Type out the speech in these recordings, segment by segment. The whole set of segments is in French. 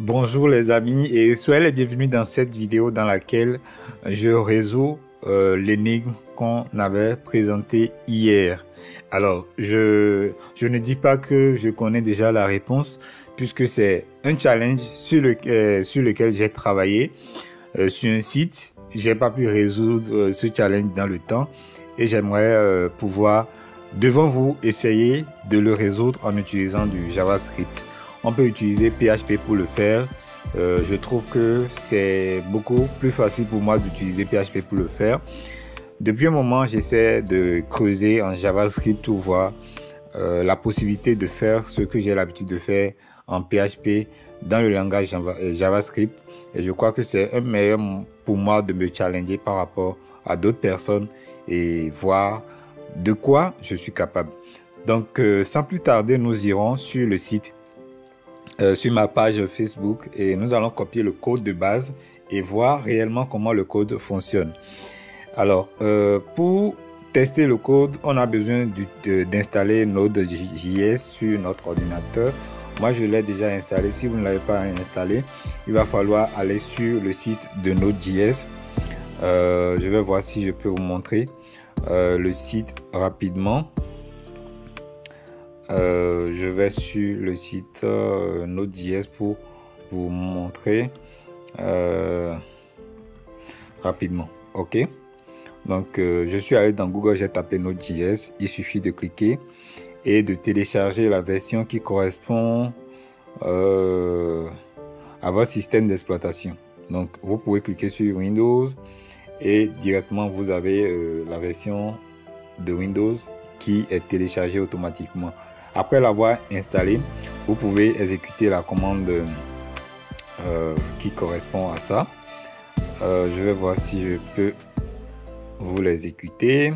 Bonjour les amis et soyez les bienvenus dans cette vidéo dans laquelle je résous l'énigme qu'on avait présentée hier. Alors, je ne dis pas que je connais déjà la réponse puisque c'est un challenge sur lequel j'ai travaillé sur un site. J'ai pas pu résoudre ce challenge dans le temps et j'aimerais pouvoir devant vous essayer de le résoudre en utilisant du JavaScript. On peut utiliser PHP pour le faire. Je trouve que c'est beaucoup plus facile pour moi d'utiliser PHP pour le faire. Depuis un moment, j'essaie de creuser en JavaScript pour voir la possibilité de faire ce que j'ai l'habitude de faire en PHP dans le langage JavaScript. Et je crois que c'est un meilleur pour moi de me challenger par rapport à d'autres personnes et voir de quoi je suis capable. Donc, sans plus tarder, nous irons sur le site, sur ma page Facebook, et nous allons copier le code de base et voir réellement comment le code fonctionne. Alors, pour tester le code, on a besoin d'installer Node.js sur notre ordinateur. Moi, je l'ai déjà installé. Si vous ne l'avez pas installé, il va falloir aller sur le site de Node.js. Je vais voir si je peux vous montrer le site rapidement. Je vais sur le site Node.js pour vous montrer rapidement. Ok, donc je suis allé dans Google, j'ai tapé Node.js. Il suffit de cliquer et de télécharger la version qui correspond à votre système d'exploitation. Donc vous pouvez cliquer sur Windows et directement vous avez la version de Windows qui est téléchargée automatiquement. Après l'avoir installé, vous pouvez exécuter la commande qui correspond à ça. Je vais voir si je peux vous l'exécuter.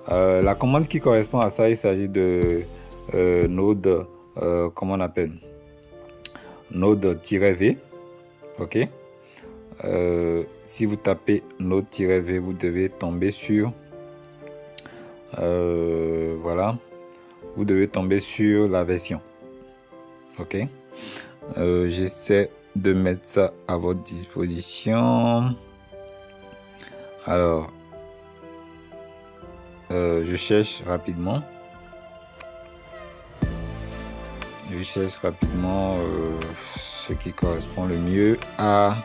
La commande qui correspond à ça, il s'agit de Node, comment on appelle, Node-V. Ok. Si vous tapez Node-V, vous devez tomber sur voilà, vous devez tomber sur la version. Ok. J'essaie de mettre ça à votre disposition. Alors, je cherche rapidement. Ce qui correspond le mieux à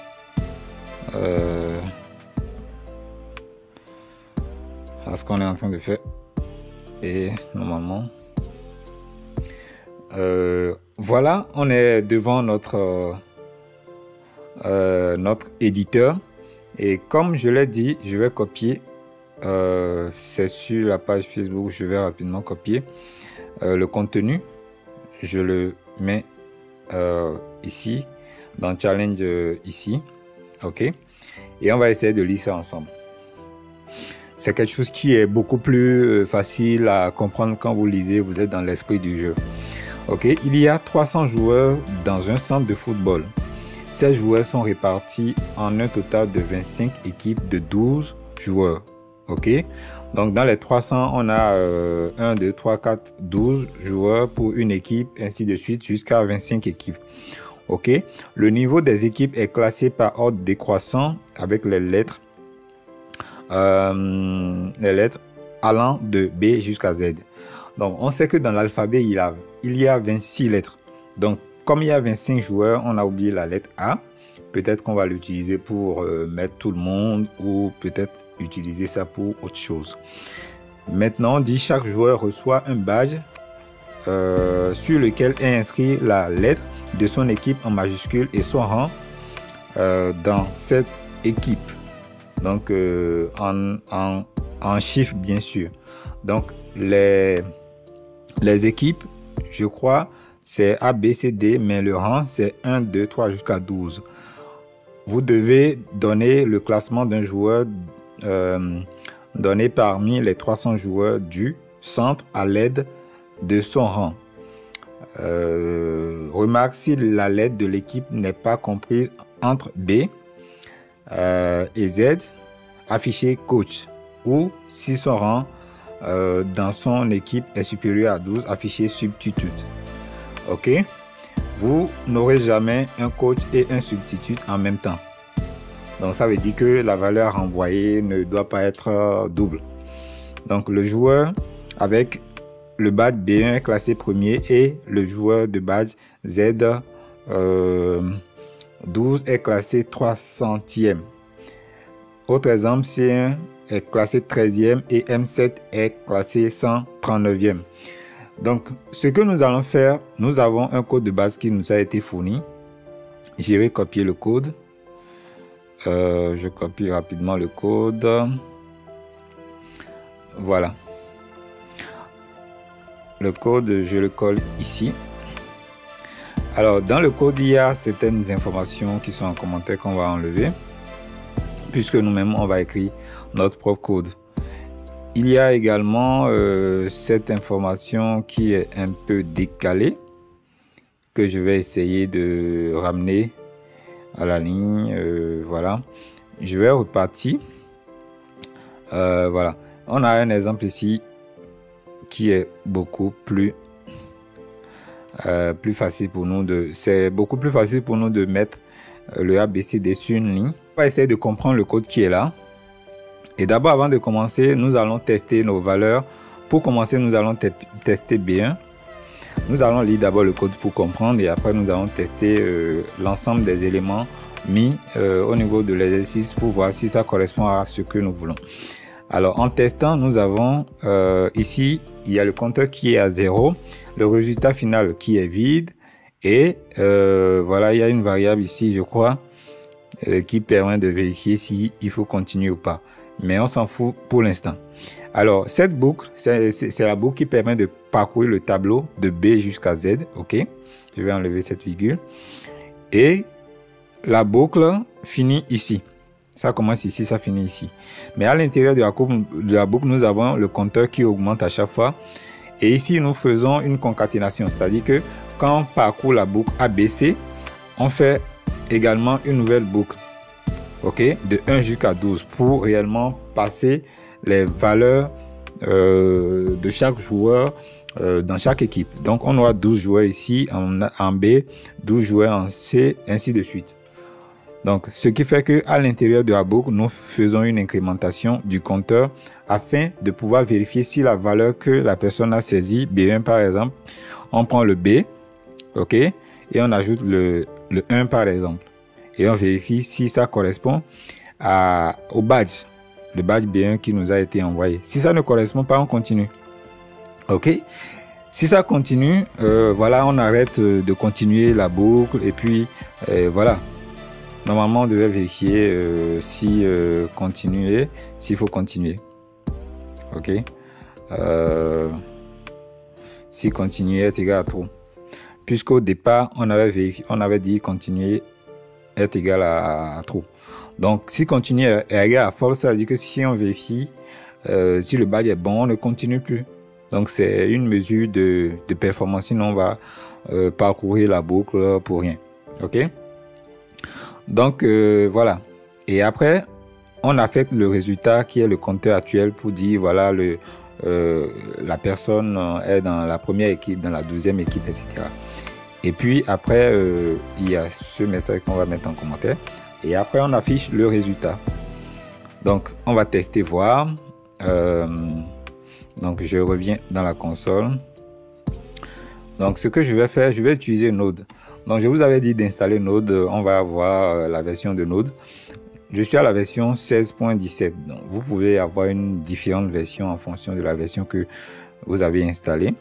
ce qu'on est en train de faire. Et normalement, voilà, on est devant notre éditeur. Et comme je l'ai dit, je vais copier. C'est sur la page Facebook. Je vais rapidement copier le contenu. Je le mets ici dans challenge ici. Ok. Et on va essayer de lire ça ensemble. C'est quelque chose qui est beaucoup plus facile à comprendre quand vous lisez, vous êtes dans l'esprit du jeu. Ok, il y a 300 joueurs dans un centre de football. Ces joueurs sont répartis en un total de 25 équipes de 12 joueurs. Ok, donc dans les 300, on a 1, 2, 3, 4, 12 joueurs pour une équipe, ainsi de suite jusqu'à 25 équipes. Ok, le niveau des équipes est classé par ordre décroissant avec les lettres allant de B jusqu'à Z. Donc, on sait que dans l'alphabet, il y a 26 lettres. Donc, comme il y a 25 joueurs, on a oublié la lettre A. Peut-être qu'on va l'utiliser pour mettre tout le monde ou peut-être utiliser ça pour autre chose. Maintenant, on dit chaque joueur reçoit un badge sur lequel est inscrit la lettre de son équipe en majuscule et son rang dans cette équipe. Donc, en chiffres, bien sûr. Donc, les équipes, je crois, c'est A, B, C, D, mais le rang, c'est 1, 2, 3 jusqu'à 12. Vous devez donner le classement d'un joueur donné parmi les 300 joueurs du centre à l'aide de son rang. Remarque si la lettre de l'équipe n'est pas comprise entre B et Z, affiché coach, ou si son rang dans son équipe est supérieur à 12, affiché substitute. Ok, vous n'aurez jamais un coach et un substitut en même temps. Donc ça veut dire que la valeur renvoyée ne doit pas être double. Donc le joueur avec le badge B1 est classé premier et le joueur de badge Z12 est classé 300e. Autre exemple, C1 est classé 13e et M7 est classé 139e. Donc, ce que nous allons faire, nous avons un code de base qui nous a été fourni. J'irai copier le code. Je copie rapidement le code. Voilà. Le code, je le colle ici. Alors, dans le code, il y a certaines informations qui sont en commentaire qu'on va enlever, puisque nous-mêmes, on va écrire notre propre code. Il y a également cette information qui est un peu décalée, que je vais essayer de ramener à la ligne. Voilà. Je vais repartir. Voilà. On a un exemple ici qui est beaucoup plus facile pour nous c'est beaucoup plus facile pour nous de mettre le ABCD sur une ligne. On va essayer de comprendre le code qui est là. Et d'abord, avant de commencer, nous allons tester nos valeurs. Pour commencer, nous allons tester B1. Nous allons lire d'abord le code pour comprendre et après nous allons tester l'ensemble des éléments mis au niveau de l'exercice pour voir si ça correspond à ce que nous voulons. Alors en testant, nous avons ici, il y a le compteur qui est à 0, le résultat final qui est vide et voilà, il y a une variable ici, je crois, qui permet de vérifier si il faut continuer ou pas. Mais on s'en fout pour l'instant. Alors, cette boucle, c'est la boucle qui permet de parcourir le tableau de B jusqu'à Z. OK. Je vais enlever cette virgule. Et la boucle finit ici. Ça commence ici, ça finit ici. Mais à l'intérieur de la boucle, nous avons le compteur qui augmente à chaque fois. Et ici, nous faisons une concaténation. C'est-à-dire que quand on parcourt la boucle ABC, on fait également une nouvelle boucle. OK, de 1 jusqu'à 12 pour réellement passer les valeurs de chaque joueur dans chaque équipe. Donc, on aura 12 joueurs ici en B, 12 joueurs en C, ainsi de suite. Donc, ce qui fait que à l'intérieur de la boucle, nous faisons une incrémentation du compteur afin de pouvoir vérifier si la valeur que la personne a saisie, B1 par exemple, on prend le B, OK, et on ajoute le 1 par exemple. Et on vérifie si ça correspond au badge, le badge B1 qui nous a été envoyé. Si ça ne correspond pas, on continue. OK. Si ça continue, voilà, on arrête de continuer la boucle et puis voilà. Normalement, on devait vérifier si continuer, s'il faut continuer. OK. Si continuer est égal à true. Puisqu'au départ, on avait vérifié, on avait dit continuer est égal à true. Donc, si continue est égal à false, ça veut dire que si on vérifie si le badge est bon, on ne continue plus. Donc, c'est une mesure de performance. Sinon, on va parcourir la boucle pour rien. OK? Donc, voilà. Et après, on affecte le résultat qui est le compteur actuel pour dire, voilà, la personne est dans la première équipe, dans la deuxième équipe, etc. Et puis après, il y a ce message qu'on va mettre en commentaire. Et après, on affiche le résultat. Donc, on va tester, voir. Donc, je reviens dans la console. Donc, ce que je vais faire, je vais utiliser Node. Donc, je vous avais dit d'installer Node. On va avoir la version de Node. Je suis à la version 16.17. Donc, vous pouvez avoir une différente version en fonction de la version que vous avez installée.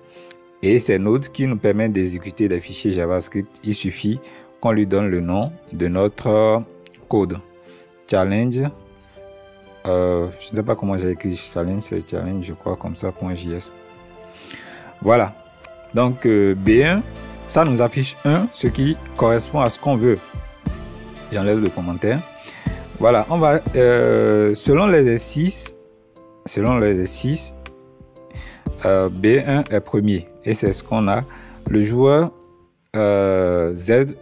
Et c'est Node qui nous permet d'exécuter des fichiers JavaScript. Il suffit qu'on lui donne le nom de notre code. Challenge. Je ne sais pas comment j'ai écrit challenge. C'est challenge, je crois, comme ça, .js. Voilà. Donc, B1, ça nous affiche 1, ce qui correspond à ce qu'on veut. J'enlève le commentaire. Voilà, on va, selon l'exercice, B1 est premier et c'est ce qu'on a. Le joueur Z12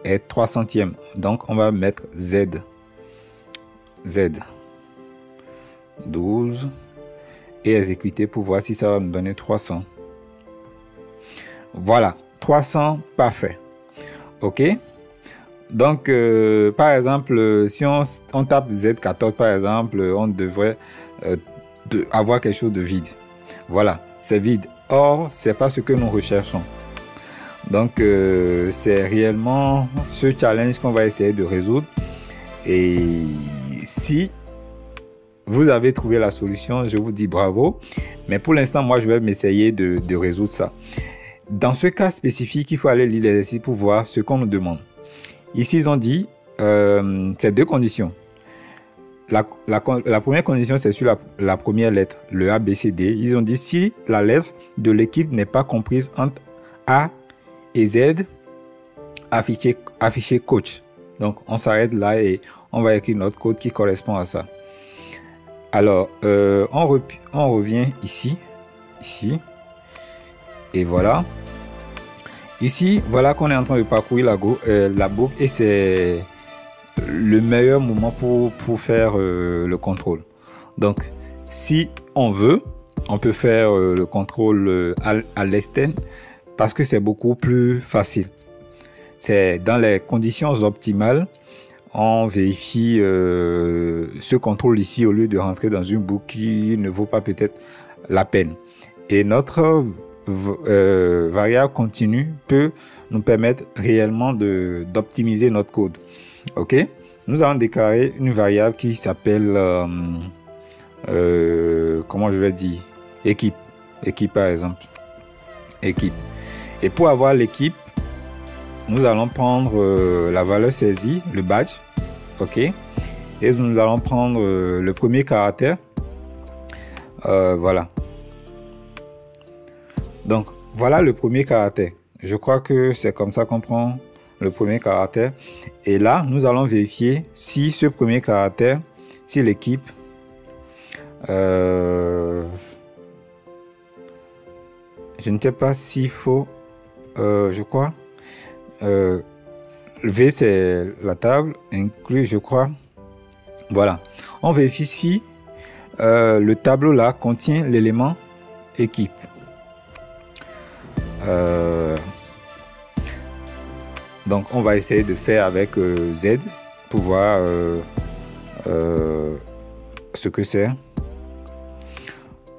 est 300e, donc on va mettre Z 12 et exécuter pour voir si ça va nous donner 300. Voilà, 300 parfait. OK? Donc, par exemple, si on tape Z14, par exemple, on devrait avoir quelque chose de vide. Voilà, c'est vide. Or, c'est pas ce que nous recherchons. Donc, c'est réellement ce challenge qu'on va essayer de résoudre. Et si vous avez trouvé la solution, je vous dis bravo. Mais pour l'instant, moi, je vais m'essayer de résoudre ça. Dans ce cas spécifique, il faut aller lire l'exercice pour voir ce qu'on nous demande. Ici, ils ont dit, c'est deux conditions. La première condition, c'est sur la première lettre, le A, B, C, D. Ils ont dit, si la lettre de l'équipe n'est pas comprise entre A et Z, afficher coach. Donc, on s'arrête là et on va écrire notre code qui correspond à ça. Alors, on revient ici, et voilà. Ici, voilà qu'on est en train de parcourir la boucle et c'est le meilleur moment pour faire le contrôle. Donc, si on veut, on peut faire le contrôle à l'externe parce que c'est beaucoup plus facile. C'est dans les conditions optimales, on vérifie ce contrôle ici au lieu de rentrer dans une boucle qui ne vaut pas peut-être la peine. Et notre variable continue peut nous permettre réellement d'optimiser notre code. OK? Nous allons déclarer une variable qui s'appelle comment je vais dire, équipe par exemple, équipe. Et pour avoir l'équipe, nous allons prendre la valeur saisie, le badge. OK? Et nous allons prendre le premier caractère. Voilà. Donc, voilà le premier caractère. Je crois que c'est comme ça qu'on prend le premier caractère. Et là, nous allons vérifier si ce premier caractère, si l'équipe... je ne sais pas s'il faut... je crois... V, c'est la table. Inclus, je crois. Voilà. On vérifie si le tableau là contient l'élément équipe. Donc on va essayer de faire avec Z pour voir ce que c'est.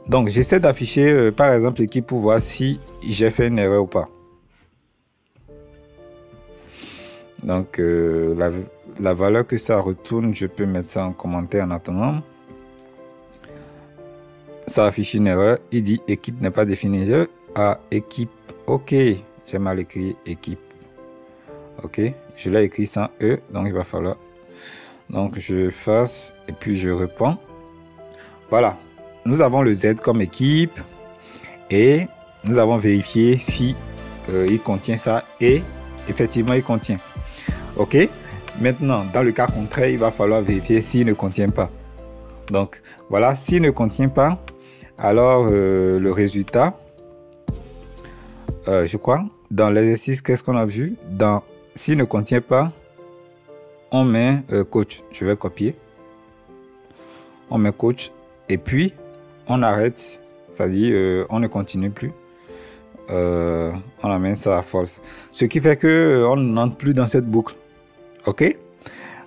Donc j'essaie d'afficher par exemple l'équipe pour voir si j'ai fait une erreur ou pas. Donc la valeur que ça retourne, je peux mettre ça en commentaire en attendant. Ça affiche une erreur. Il dit équipe n'est pas définie. Ah, équipe. OK. J'ai mal écrit équipe. OK. Je l'ai écrit sans E. Donc il va falloir. Donc je fasse et puis je reprends. Voilà. Nous avons le Z comme équipe. Et nous avons vérifié si il contient ça. Et effectivement il contient. OK. Maintenant, dans le cas contraire, il va falloir vérifier s'il ne contient pas. Donc voilà, s'il ne contient pas, alors le résultat, je crois, dans l'exercice, qu'est-ce qu'on a vu? Dans s'il ne contient pas, on met coach. Je vais copier. On met coach et puis on arrête, c'est-à-dire on ne continue plus. On amène ça à false. Ce qui fait que on n'entre plus dans cette boucle. OK?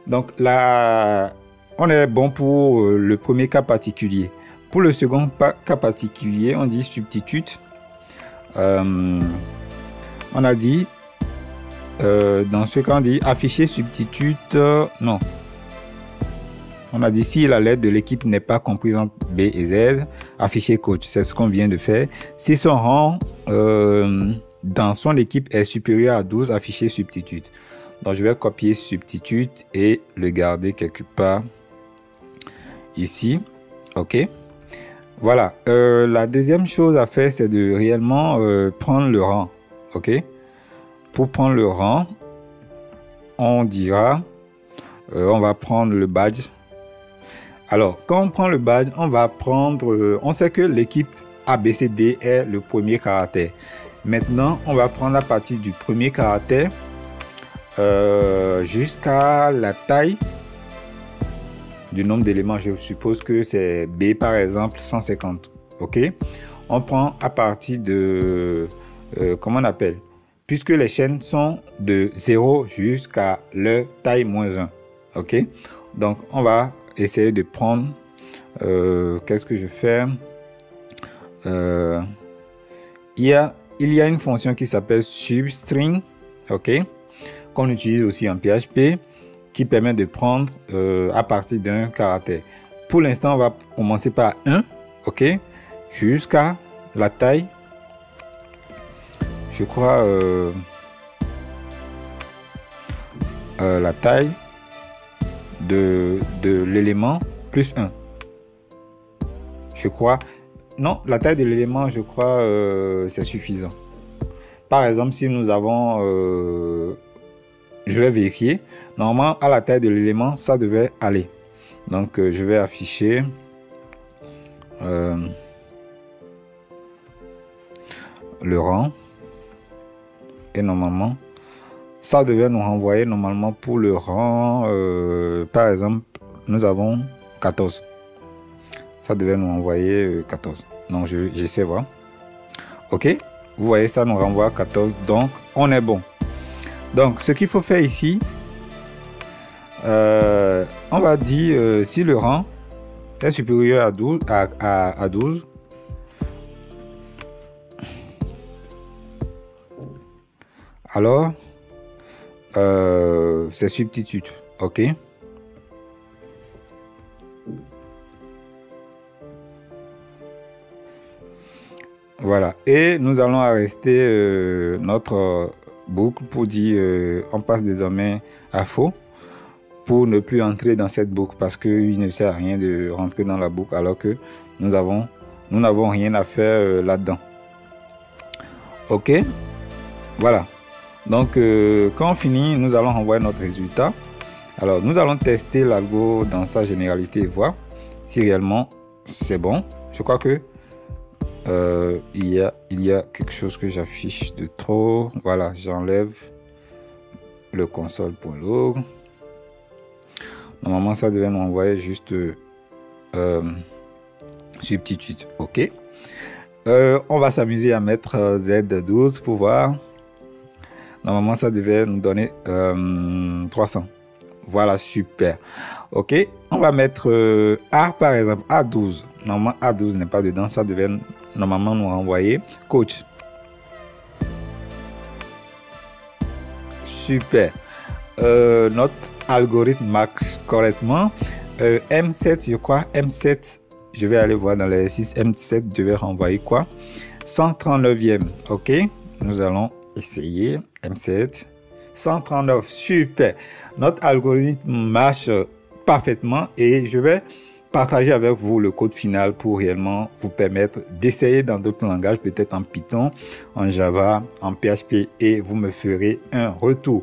Donc là, on est bon pour le premier cas particulier. Pour le second cas particulier, on dit substitute. On a dit, dans ce cas, on dit afficher substitute. Non. On a dit si la lettre de l'équipe n'est pas comprise entre B et Z, afficher coach. C'est ce qu'on vient de faire. Si son rang dans son équipe est supérieur à 12, afficher substitute. Donc je vais copier substitute et le garder quelque part ici. OK. Voilà. La deuxième chose à faire, c'est de réellement prendre le rang. OK. Pour prendre le rang, on dira, on va prendre le badge. Alors, quand on prend le badge, on va prendre, on sait que l'équipe ABCD est le premier caractère. Maintenant, on va prendre à partir du premier caractère jusqu'à la taille du nombre d'éléments. Je suppose que c'est B par exemple 150. OK. On prend à partir de comment on appelle puisque les chaînes sont de 0 jusqu'à leur taille -1. Ok, donc on va essayer de prendre, qu'est-ce que je fais? Il y a une fonction qui s'appelle substring, ok, qu'on utilise aussi en PHP, qui permet de prendre à partir d'un caractère. Pour l'instant, on va commencer par 1, ok, jusqu'à la taille, je crois, la taille de l'élément plus 1. Je crois, non, la taille de l'élément, je crois, c'est suffisant. Par exemple, si nous avons, je vais vérifier, normalement, à la taille de l'élément, ça devait aller. Donc, je vais afficher le rang. Et normalement, ça devait nous renvoyer normalement pour le rang, par exemple, nous avons 14. Ça devait nous renvoyer 14. Donc, j'essaie voir. Ok, vous voyez, ça nous renvoie 14. Donc, on est bon. Donc, ce qu'il faut faire ici, on va dire si le rang est supérieur à 12, à 12, alors c'est substitut. Ok, voilà, et nous allons arrêter notre boucle pour dire on passe désormais à faux, pour ne plus entrer dans cette boucle, parce qu'il ne sert à rien de rentrer dans la boucle alors que nous n'avons rien à faire là-dedans. Ok, voilà. Donc, quand on finit, nous allons renvoyer notre résultat. Alors, nous allons tester l'algo dans sa généralité et voir si réellement c'est bon. Je crois que il y a quelque chose que j'affiche de trop. Voilà, j'enlève le console.log. Normalement, ça devait nous envoyer juste substitut. Ok. On va s'amuser à mettre Z12 pour voir. Normalement, ça devait nous donner 300. Voilà, super. Ok, on va mettre A, par exemple, A12. Normalement, A12 n'est pas dedans. Ça devait normalement nous renvoyer coach. Super. Notre algorithme marche correctement. M7, je crois, M7, je vais aller voir dans les 6. M7 devait renvoyer quoi? 139e. Ok, nous allons essayer. M7 139, super. Notre algorithme marche parfaitement et je vais partager avec vous le code final pour réellement vous permettre d'essayer dans d'autres langages, peut-être en Python, en Java, en PHP, et vous me ferez un retour.